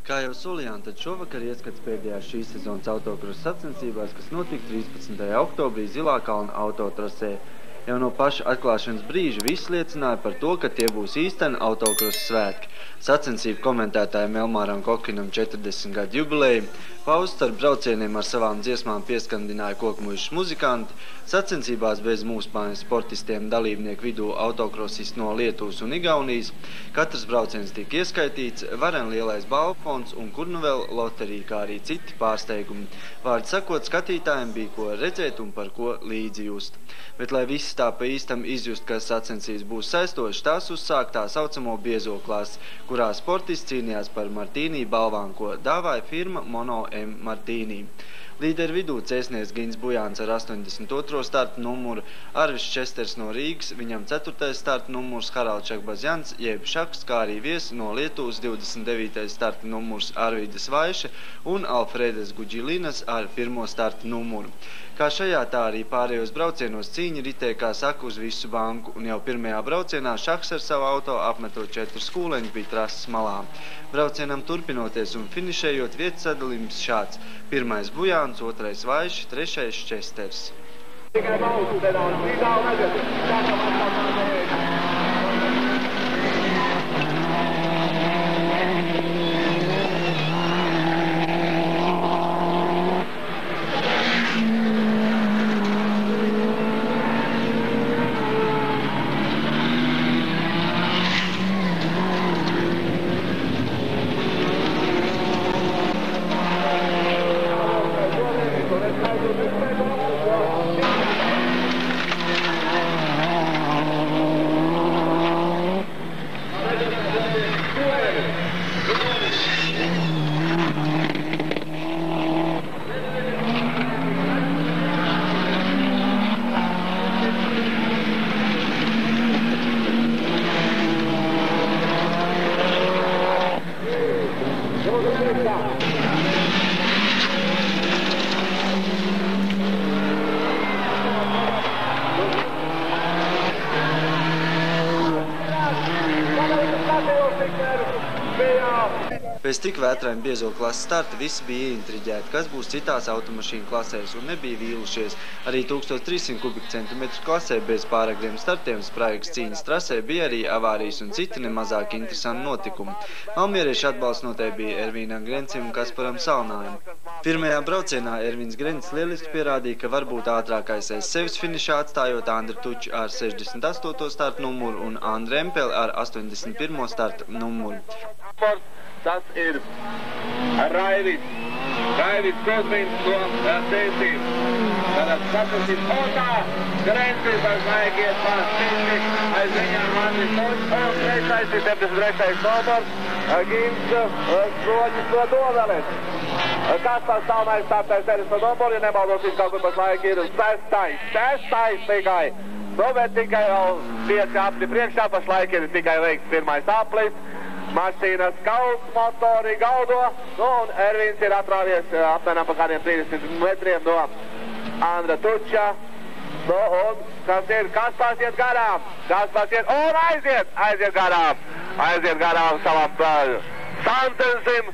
Kā jau solījām, tad šovakar ieskats pēdējās šīs sezonas autokrosa sacensībās, kas notika 13. oktobrī Zilā kalna autotrasē. Jau no paša atklāšanas brīža viss liecināja par to, ka tie būs īsteni autokrosa svētki. Sacensību komentētājiem Elmāram Kokinam 40 gadu jubileju, pauzes starp braucieniem ar savām dziesmām pieskandināja kokmuišas muzikanti, sacensībās bez mūspāņu sportistiem dalībnieku vidū autokrosisti no Lietuvas un Igaunijas, katrs brauciens tika ieskaitīts, varen lielais balvfonds un kur nu vēl loterija, kā arī citi pārsteigumi. Vārdu sakot, skatītājiem bija ko redzēt un par ko līdzi just. Bet, lai visi tā pa īstam izjust, ka sacensības būs saistošas, tās uzsāk tā saucamo biezo klasi, kurā sportisti cīnījās par Martīnī balvām, ko dāvāja firma Mono M Martīnī. Līderu vidū cēsnieks Gins Bujāns ar 82. starta numuru, Arvis Česters no Rīgas, viņam 4. starta numurs Haralds Čakbazjans, jeb Šaks, kā arī viesi no Lietuvas 29. starta numurs Arvīdas Vaiše un Alfredas Guģilinas ar 1. starta numuru. Kā šajā, tā arī pārējos braucienos cīņa ritēja, kā saka, uz visu banku, un jau pirmajā braucienā Šaks ar savu auto apmetot 4 skūleņus bija trases malā. Braucienam turpinoties un finišējot vietas sadalījums šāds. 1. Bujāns, 2. Vaiši, 3. Česters. Pēc tik vētraim biezo klases starta visi bija ieintriģēti, kas būs citās automašīnu klasēs un nebija vīlušies. Arī 1300 kubikcentimetru klasē bez pāragriem startiem spraigas cīņas trasē bija arī avārijas un citi nemazāk interesanti notikumi. Malmieriešu atbalsts noteikti bija Ervīnam Grencim un Kasparam Salnājam. Pirmajā braucienā Ervīns Grencis lieliski pierādīja, ka var būt ātrākais aiz sevis finišā, atstājot Andri Tuču ar 68. starta numuru un Andri Empeli ar 81. starta numuru. Tas ir Raivis Kozmins no Tēsīs. Tātad sacensības otā, Grencis ar zvaigiem pārstīši, aiz viņām Andris Tučs un 73. numurs, Gins Kroņis no Doveles. Kaspars Salnājs startais 70. numuru, ja nemaldos viņš kaut kur pa zvaigi ir 6. tikai. Nu, bet tikai vēl 5 apli priekšā, pašlaik ir tikai veikts 1. aplis. Mašīnas kauts, motori gaudo, un Ervīns ir atrāvies apmēram pa kādiem 30 metriem no Andra Tuča. Un kas ir? Kaspars iet garām, un aiziet garām savam Santensim,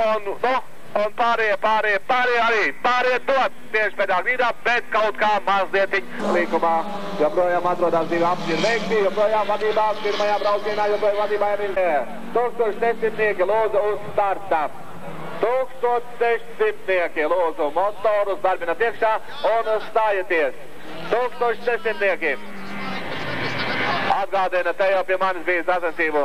un pārējie dot tieši pēdā grīdā, bet kaut kā mazlietiņ līkumā. Joprojām atrodās 2 apļi ir veikti, joprojām vadībā pirmajā braucienā, joprojām vadībā ir 1600 lūdzu uz starta. 1600 lūdzu motorus darbina priekšā un stājieties. 1600. Atgādina, te jau pie manis bija sacensību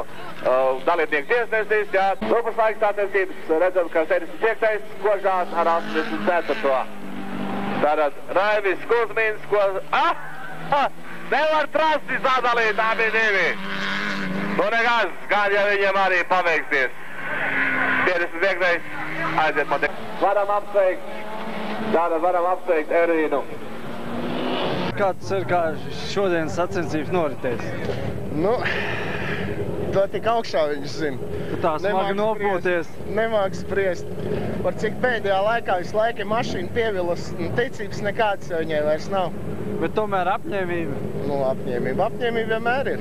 dalībnieku tiesnesis, jā. Pašlaik sacensības redzam, ka 75. kožās ar 84. Tātad Raivis Kozmins, nevar trasti sadalīt abi divi. Nu nekas, gan ja viņiem arī paveiksies. 55. aiziet man. Varam apsveikt Ervīnu. Kāds ir, kā šodien sacensības noritēs? Nu, to tik augšā viņš zina. Tu tā smagi nopūties. Nemāk spriest. Par cik pēdējā laikā visu laiku mašīna pievilas, ticības nekāds viņai vairs nav. Bet tomēr apņēmība? Nu, apņēmība vienmēr ir.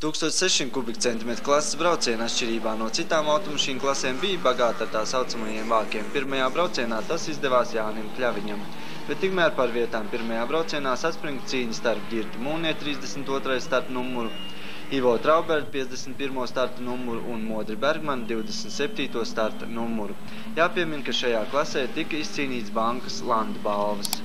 1600 kubikcentimetru klases brauciena atšķirībā no citām automašīnu klasēm bija bagāta ar tā saucamajiem vākiem. Pirmajā braucienā tas izdevās Jānim Kļaviņam, bet tikmēr par vietām pirmajā braucienā saspringta cīņa starp Ģirti Mūnie 32. starta numuru, Ivo Trauberga 51. starta numuru un Modri Bergman 27. starta numuru. Jāpiemina, ka šajā klasē tika izcīnīts bankas Landa balvas.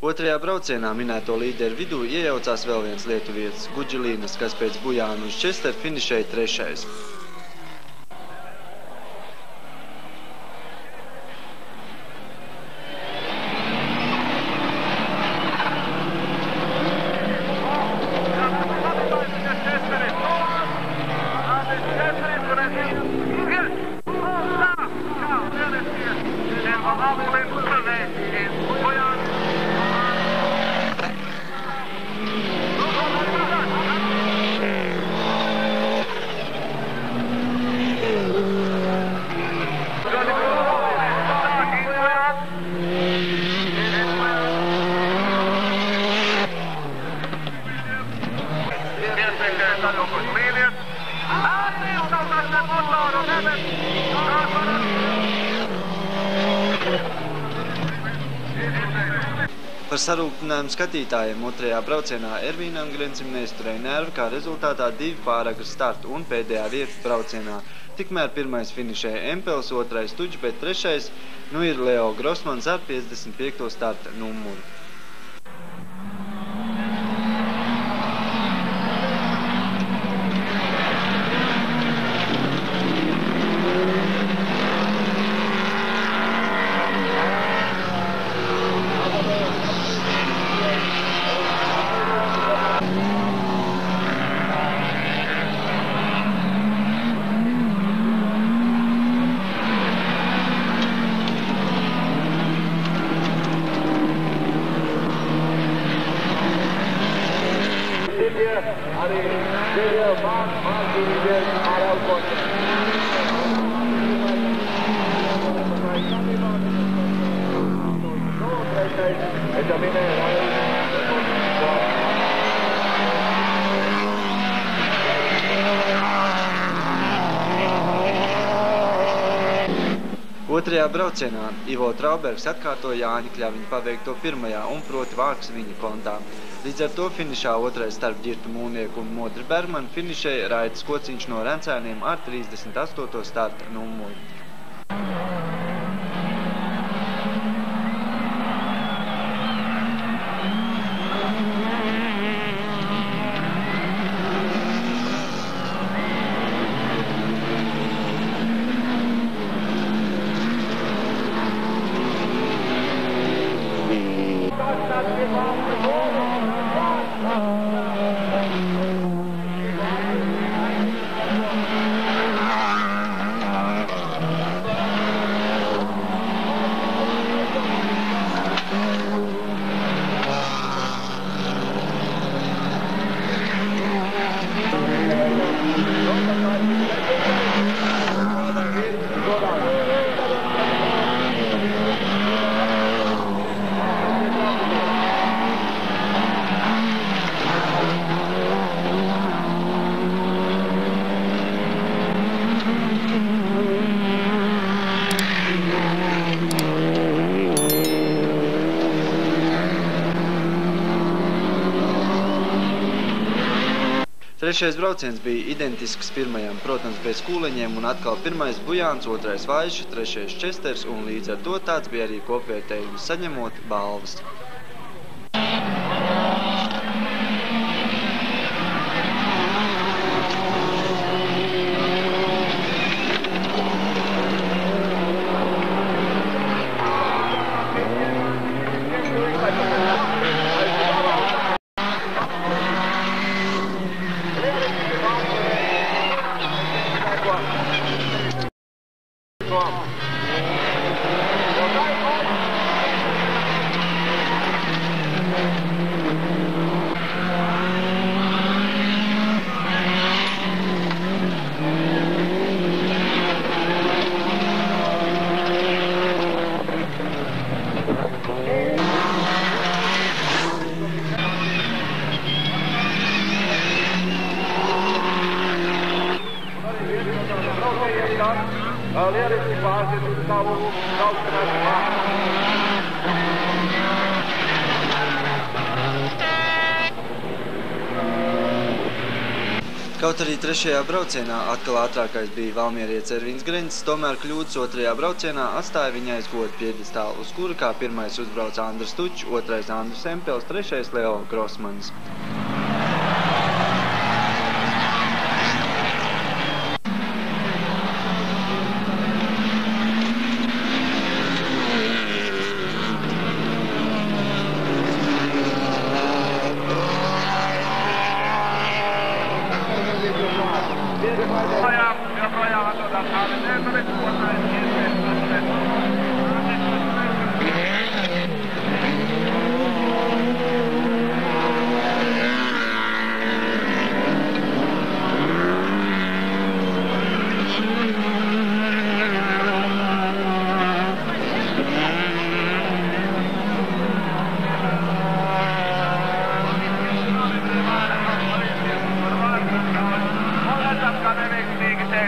Otrajā braucienā minēto līderu vidū iejaucās vēl viens lietuvietis Gudžilīnas, kas pēc Bujānu uz Česteru finišēja 3. Par sarūktinājumu skatītājiem otrajā braucienā Ervīnam Grencim neizturēja nervi, kā rezultātā 2 pāragri startu un pēdējā vieta braucienā. Tikmēr 1. finišēja Empels, 2. Tuģbet, 3. nu ir Leo Grossmans ar 55. starta numuru. Arī Sirija mācīties ar elpošanu. Otrajā braucienā Ivo Traubergs atkārtoja Jāņa Kļaviņa paveikto pirmajā un proti vārks viņa kontā. Līdz ar to finišā 2. starp Ģirtu Mūnieku un Modri Bergmanu finišēja Raitis Kociņš no Rencēniem ar 38. starta numuru. Trešais brauciens bija identisks pirmajam, protams, bez kūleņiem un atkal 1. Bujāns, 2. Vaišs, 3. Česters un līdz ar to tāds bija arī kopvērtējums saņemot balvas. lieliski pārzina savu braukšanas vārdu. Kaut arī trešajā braucienā atkal ātrākais bija valmierietis Ervīns Greņcis, tomēr kļūdas otrajā braucienā atstāja viņa aiz goda piedestālu, uz kura kā pirmais uzbrauca Andris Tučs, otrais Andris Empels, trešais Leo Grosmans. Joprojām atrodās Kārlis Ēzeris, otrais iespējas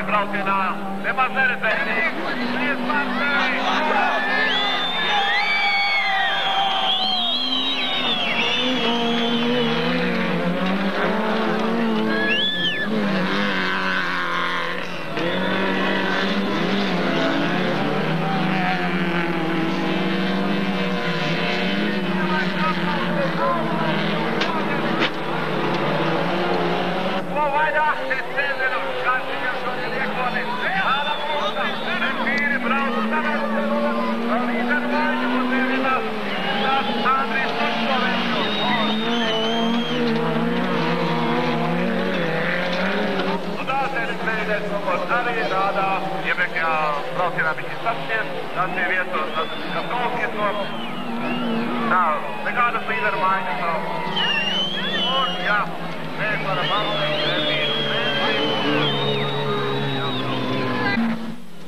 braucienā, nemaz neredzētīgi. Arī rādā iepriekšējā braucienā viņš ir sasniedz, tas ir vietos, kas Kolskis no nekādas līderu maiņas nav. Un, jā, mēs varam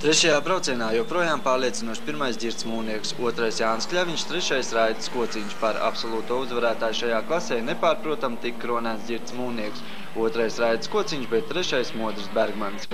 Trešajā braucienā joprojām pārliecinoši pirmais Ģirts Mūnieks, otrais Jānis Kļaviņš, trešais Raidis Kociņš. Par absolūto uzvarētāju šajā klasē nepārprotam tika kronēts Ģirts Mūnieks, otrais Raidis Kociņš, bet trešais Modris Bergmans.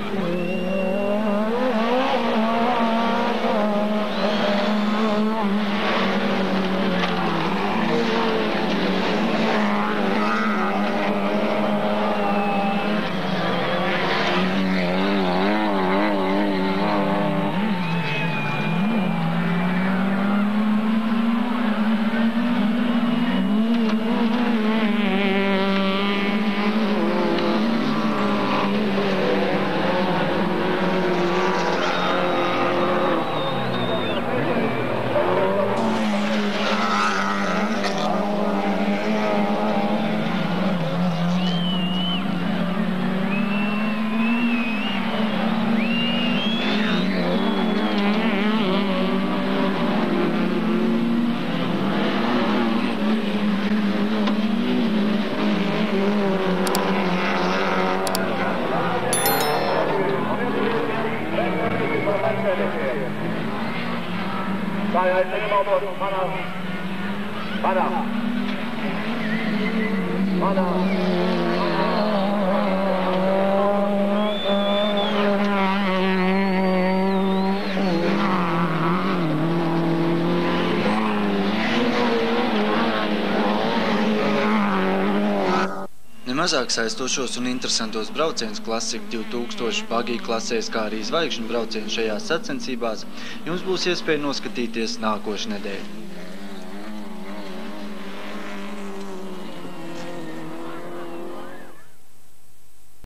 Saya ingin ngomong mana? Nemazāk saistošos un interesantos braucienus Classic 2000 bagiju klasēs, kā arī zvaigžņu braucienu šajās sacensībās jums būs iespēja noskatīties nākošu nedēļu.